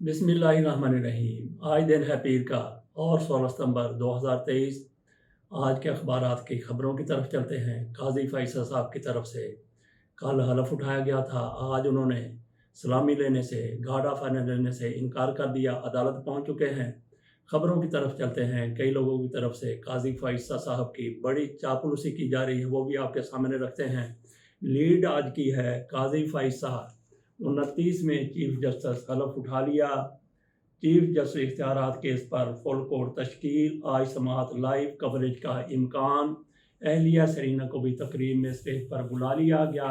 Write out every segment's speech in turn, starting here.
बिस्मिल्लाहिर्रहमानिर्रहीम। आज दिन है पीर का और 16 सितंबर 2023। आज के अखबारात की खबरों की तरफ चलते हैं। काजी फैसल साहब की तरफ से कल हलफ उठाया गया था। आज उन्होंने सलामी लेने से, गार्ड ऑफ ऑनर लेने से इनकार कर दिया। अदालत पहुंच चुके हैं। खबरों की तरफ चलते हैं। कई लोगों की तरफ से काजी फैसल साहब की बड़ी चापलूसी की जा रही है, वो भी आपके सामने रखते हैं। लीड आज की है काजी फैसल 29 में चीफ जस्टिस हलफ उठा लिया। चीफ जस्टिस इख्तियारात केस पर फुल कोर्ट तश्कील। आज समाअत लाइव कवरेज का इम्कान। अहलिया सरीना को भी तकरीब में स्टेज पर बुला लिया गया।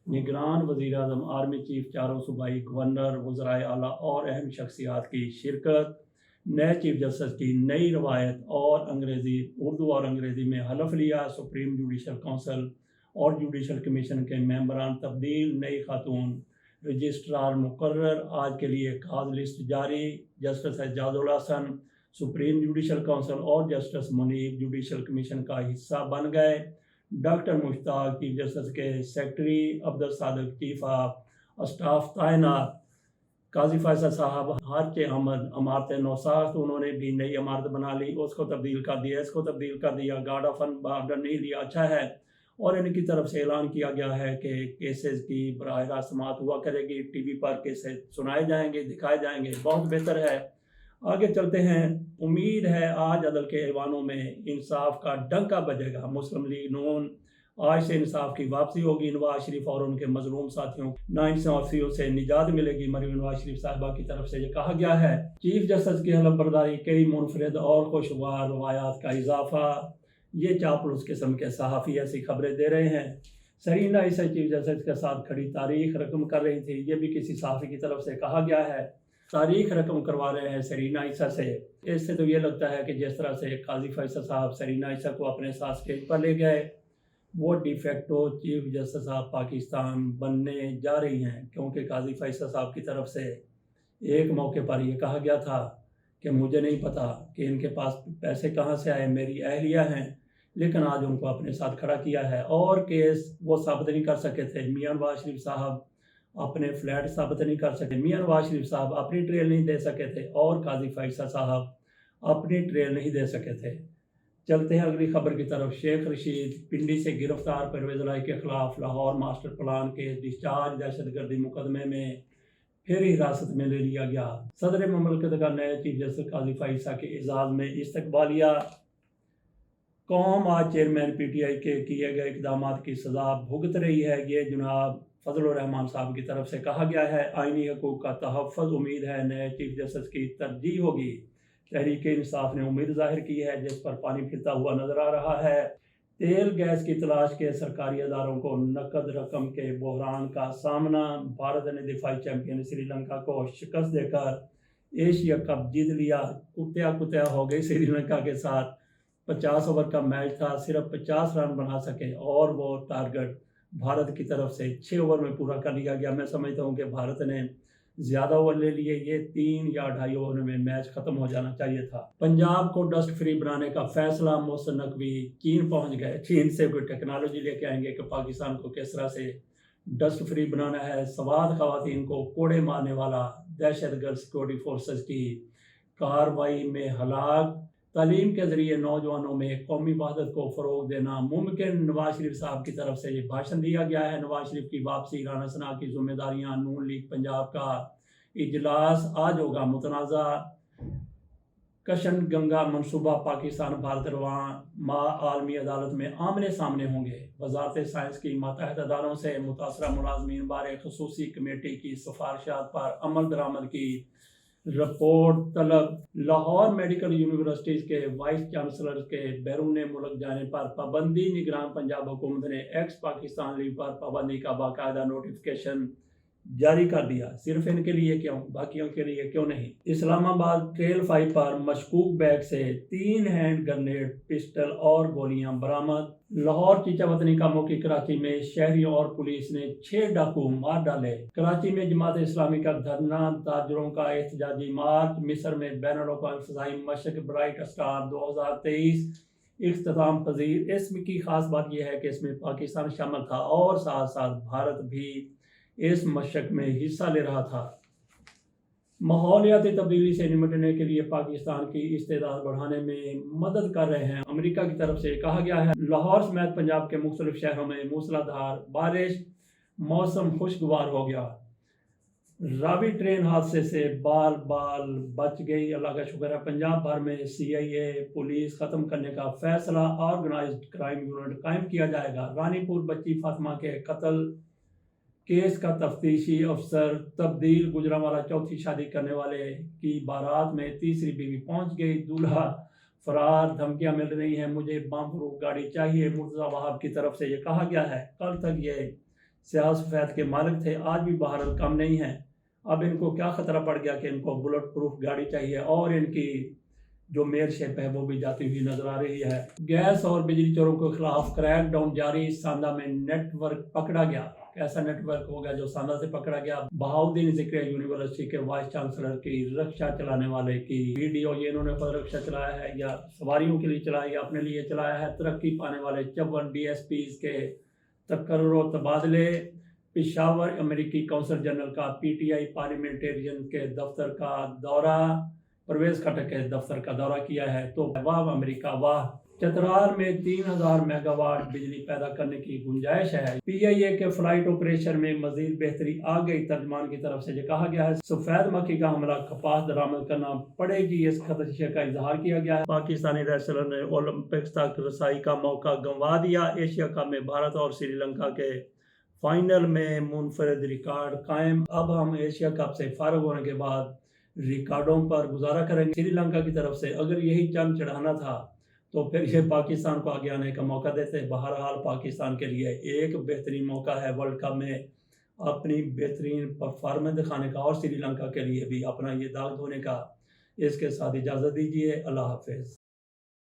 निगरान वज़ीर आज़म, आर्मी चीफ, चारों सूबाई गवर्नर, वज़राए आला और अहम शख्सियात की शिरकत। नए चीफ जस्टिस की नई रवायत और उर्दू और अंग्रेज़ी में हलफ लिया। सुप्रीम जुडिशल काउंसिल और जुडिशल कमीशन के मेंबरान तब्दील। नई खातून रजिस्ट्रार मुकर्रर। आज के लिए काज लिस्ट जारी। Justice Ijazul Hassan supreme judicial council और जस्टिस मुनीब जुडिशल कमीशन का हिस्सा बन गए। डॉक्टर मुश्ताक चीफ जस्टिस के secretary. Abdul Sadiq chief of staff तैनात। काजी फैसल साहब हाज अहमद अमारत नौसाख्त, उन्होंने भी नई इमारत बना ली, उसको तब्दील कर दिया, इसको तब्दील कर दिया। गार्ड ऑफ ऑनर नहीं लिया, अच्छा है। और इनकी तरफ से ऐलान किया गया है कि केसेस की बराह रास्त समाअत हुआ करेगी। टीवी पर केसेस सुनाए जाएंगे, दिखाए जाएंगे, बहुत बेहतर है। आगे चलते हैं। उम्मीद है आज अदल के ऐवानों में इंसाफ का डंका बजेगा। मुस्लिम लीग नून आज से इंसाफ की वापसी होगी। नवाज शरीफ और उनके मजलूम साथियों नाइंसाफियों से निजात मिलेगी। मरीम नवाज शरीफ साहिबा की तरफ से ये कहा गया है। चीफ जस्टिस की हलफ बर्दारी, कई मुनफरद और खुशगवार रवायात का इजाफा। ये चापलूस किस्म के सहाफ़ी ऐसी खबरें दे रहे हैं। सरीना इसे चीफ जस्टिस के साथ खड़ी तारीख रकम कर रही थी। ये भी किसी सहाफ़ी की तरफ से कहा गया है। तारीख रकम करवा रहे हैं सरीना ईसा से। इससे तो ये लगता है कि जिस तरह से काजी फैसल साहब सरीना ईसा को अपने साथ स्टेज पर ले गए, वो डिफेक्टो चीफ जस्टिस साहब पाकिस्तान बनने जा रही हैं। क्योंकि काजी फैसल साहब की तरफ से एक मौके पर यह कहा गया था कि मुझे नहीं पता कि इनके पास पैसे कहाँ से आए, मेरी अहलिया हैं। लेकिन आज उनको अपने साथ खड़ा किया है और केस वो साबित नहीं कर सके थे। मियां नवाज शरीफ साहब अपने फ्लैट साबित नहीं कर सके, मियां नवाज शरीफ साहब अपनी ट्रेल नहीं दे सके थे और काजी फैसल साहब अपनी ट्रेल नहीं दे सके थे। चलते हैं अगली खबर की तरफ। शेख रशीद पिंडी से गिरफ्तार। परवेज़ इलाही के खिलाफ लाहौर मास्टर प्लान के डिस्चार्ज दहशतगर्दी मुकदमे में फिर हिरासत में ले लिया गया। सदर ममलकत का नए चीफ जस्टिस काजी फैसल के एजाज़ में इस्तकबालिया। कौम आज चेयरमैन पीटीआई के किए गए इकदाम की सज़ा भुगत रही है। ये जनाब फजलुर रहमान साहब की तरफ से कहा गया है। आइनी हकूक़ का तहफ़्फ़ुज़, उम्मीद है नए चीफ जस्टिस की तरजीह होगी। तहरीक इंसाफ ने उम्मीद जाहिर की है, जिस पर पानी फिरता हुआ नजर आ रहा है। तेल गैस की तलाश के सरकारी अदारों को नकद रकम के बहरान का सामना। भारत ने दिफाई चैंपियन श्रीलंका को शिकस्त देकर एशिया कप जीत लिया। कुत्या हो गई श्रीलंका के साथ। 50 ओवर का मैच था, सिर्फ 50 रन बना सके और वो टारगेट भारत की तरफ से 6 ओवर में पूरा कर लिया गया। मैं समझता हूँ कि भारत ने ज़्यादा ओवर ले लिए। ये 3 या 2.5 ओवर में मैच ख़त्म हो जाना चाहिए था। पंजाब को डस्ट फ्री बनाने का फैसला। मोहसिन नकवी चीन पहुँच गए। चीन से कोई टेक्नोलॉजी लेके आएंगे कि पाकिस्तान को किस तरह से डस्ट फ्री बनाना है। सवात ख़वातीन को कोड़े मारने वाला दहशतगर्द सिक्योरिटी फोर्सेस की कार्रवाई में हलाक। तालीम के ज़रिए नौजवानों में कौमी वहदत को फ़रोग देना मुमकिन। नवाज शरीफ साहब की तरफ से ये भाषण दिया गया है। नवाज शरीफ की वापसी, राना सना की जिम्मेदारियां। नून लीग पंजाब का इजलास आज होगा मुतनाज़ा। कशन गंगा मनसूबा पाकिस्तान भारत रवां आलमी अदालत में आमने सामने होंगे। वजारत साइंस की मातहत अदारों से मुतासरा मुलाजमीन बारे खसूसी कमेटी की सिफारिशात पर अमल दरामद की रिपोर्ट तलब। लाहौर मेडिकल यूनिवर्सिटीज़ के वाइस चांसलर के बैरून मुल्क जाने पर पाबंदी। निगरान पंजाब हुकूमत ने एक्स पाकिस्तान लीग पर पाबंदी का बाकायदा नोटिफिकेशन जारी कर दिया। सिर्फ इनके लिए क्यों, बाकियों के लिए क्यों नहीं। इस्लामाबाद ट्रेल 5 पर मशकूक बैग से 3 हैंड ग्रेनेड, पिस्टल और गोलियां बरामद। लाहौर चीचावतनी कामों की कराची में शहरियों और पुलिस ने 6 डाकू मार डाले। कराची में जमात इस्लामी का धरना, ताजरों का एहतजाजी मार्च। मिस्र में बैनुल-अक़वामी फ़ज़ाई मशक ब्राइट स्टार 2023 इख्तिताम पजीर। इसमें की खास बात यह है कि इसमें पाकिस्तान शामिल था और साथ साथ भारत भी इस मशक में हिस्सा ले रहा था। ماحولیاتی تبدیلی سے نمٹنے کے لیے پاکستان کی استعداد بڑھانے میں مدد کر رہے ہیں۔ امریکہ کی طرف سے کہا گیا ہے لاہور سمیت پنجاب کے مختلف شہروں میں موسلادھار بارش، موسم خوشگوار ہو گیا۔ راوی ٹرین حادثے سے بال بچ گئی، اللہ کا شکر ہے۔ پنجاب بھر میں CIA پولیس ختم کرنے کا فیصلہ، آرگنائزڈ کرائم یونٹ قائم کیا جائے گا۔ رانی پور بچی فاطمہ کے قتل کیس کا تفتیشی افسر تبدیل۔ گجرانوالہ چوتھی شادی کرنے والے کی بارات میں تیسری بیوی پہنچ گئی، دولہا فرار، دھمکیاں مل رہی ہیں، مجھے بم پروف گاڑی چاہیے۔ مرتضیٰ وہاب کی طرف سے یہ کہا گیا ہے کل تک یہ سیاہ سفید کے مالک تھے، آج بھی بہرحال کم نہیں ہیں۔ اب ان کو کیا خطرہ پڑ گیا کہ ان کو بلٹ پروف گاڑی چاہیے، اور ان کی جو میئر شپ ہے وہ بھی جاتی ہوئی نظر آ رہی ہے۔ گیس اور بجلی چوروں کے خلاف کریک ڈاؤن جاری، ساندہ میں نیٹ ورک پکڑا گیا۔ کیسا نیٹ ورک ہوگا جو ساندہ سے پکڑا گیا؟ بہاؤالدین ذکر یونیورسٹی کے وائس چانسلر کی رکشہ چلانے والے کی ویڈیو، یہ انہوں نے خود رکشہ چلایا ہے یا سواریوں کے لیے چلایا یا اپنے لیے چلایا ہے؟ ترقی پانے والے 54 DSPs کے تقرر و تبادلے۔ پشاور امریکی قونصل جنرل کا PTI پارلیمنٹیرین کے دفتر کا دورہ، پرویز خٹک کے دفتر کا دورہ کیا ہے، تو واہ امریکہ واہ۔ چترال میں 3000 میگا واٹ بجلی پیدا کرنے کی گنجائش ہے۔ PIA کے فلائٹ آپریشن میں مزید بہتری آ گئی، ترجمان کی طرف سے یہ کہا گیا ہے۔ سفید مکھی کا حملہ کپاس درآمد کرنا پڑے گی، اس خدشے کا اظہار کیا گیا ہے۔ پاکستانی ریسلر نے اولمپکس تک رسائی کا موقع گنوا دیا، ایشیا کپ میں بھارت اور سری لنکا کے فائنل میں منفرد ریکارڈ قائم۔ اب ہم ایشیا کپ سے فارغ ہونے کے بعد ریکارڈوں پر گزارا کریں گے۔ سری لنکا کی طرف سے اگر یہی چند چڑھانا تھا تو پھر یہ پاکستان کو آگے آنے کا موقع دیتے۔ بہرحال پاکستان کے لیے ایک بہترین موقع ہے ورلڈ کپ میں اپنی بہترین پرفارمنس دکھانے کا، اور سری لنکا کے لیے بھی اپنا یہ داغ دھونے کا۔ اس کے ساتھ اجازت دیجیے، اللہ حافظ۔